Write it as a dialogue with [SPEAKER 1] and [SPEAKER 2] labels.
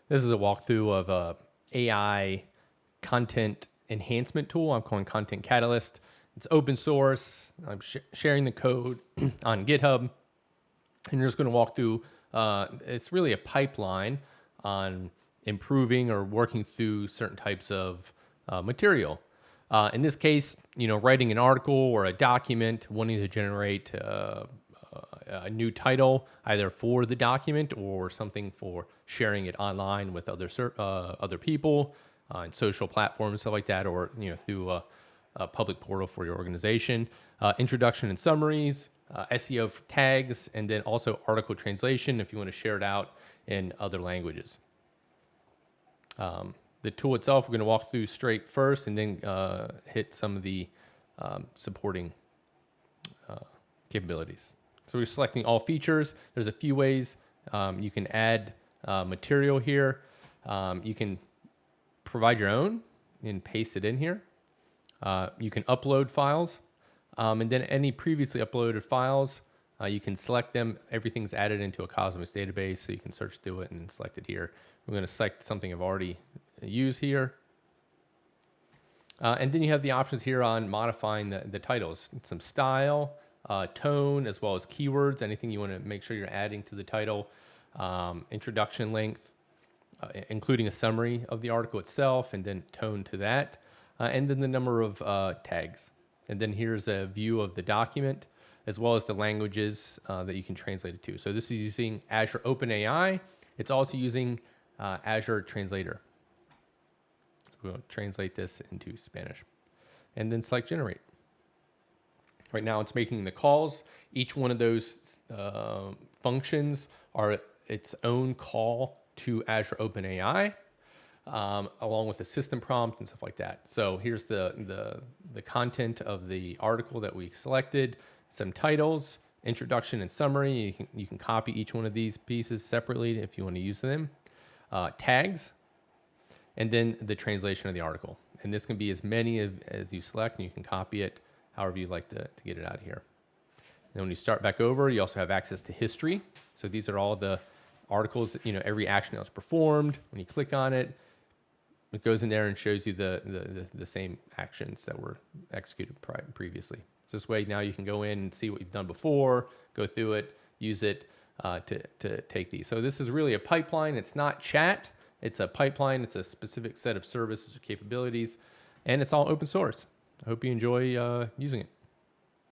[SPEAKER 1] This is a walkthrough of a AI content enhancement tool I'm calling Content Catalyst. It's open source. I'm sharing the code on GitHub. And you're just going to walk through, it's really a pipeline on improving or working through certain types of material. In this case, writing an article or a document, wanting to generate a new title, either for the document or something for sharing it online with other people on social platforms, stuff like that, or through a public portal for your organization. Introduction and summaries, SEO tags, and then also article translation if you want to share it out in other languages. The tool itself, we're going to walk through straight first and then hit some of the supporting capabilities. So we're selecting all features. There's a few ways you can add material here. You can provide your own and paste it in here. You can upload files. And then any previously uploaded files, you can select them. Everything's added into a Cosmos database, so you can search through it and select it here. We're going to select something I've already used here. And then you have the options here on modifying the titles, some style, tone, as well as keywords, anything you want to make sure you're adding to the title, introduction length, including a summary of the article itself, and then tone to that, and then the number of tags. And then here's a view of the document, as well as the languages that you can translate it to. So this is using Azure OpenAI. It's also using Azure Translator. So we'll translate this into Spanish. And then select Generate. Right now it's making the calls. Each one of those functions are its own call to Azure OpenAI, along with a system prompt and stuff like that. So here's the content of the article that we selected, some titles, introduction and summary. You can copy each one of these pieces separately if you want to use them. Tags, and then the translation of the article. And this can be as many as you select, and you can copy it however you'd like to get it out of here. Then when you start back over, you also have access to history. So these are all the articles, every action that was performed. When you click on it, it goes in there and shows you the same actions that were executed previously. So this way now you can go in and see what you've done before, go through it, use it to take these. So this is really a pipeline. It's not chat. It's a pipeline. It's a specific set of services or capabilities, and it's all open source. I hope you enjoy using it.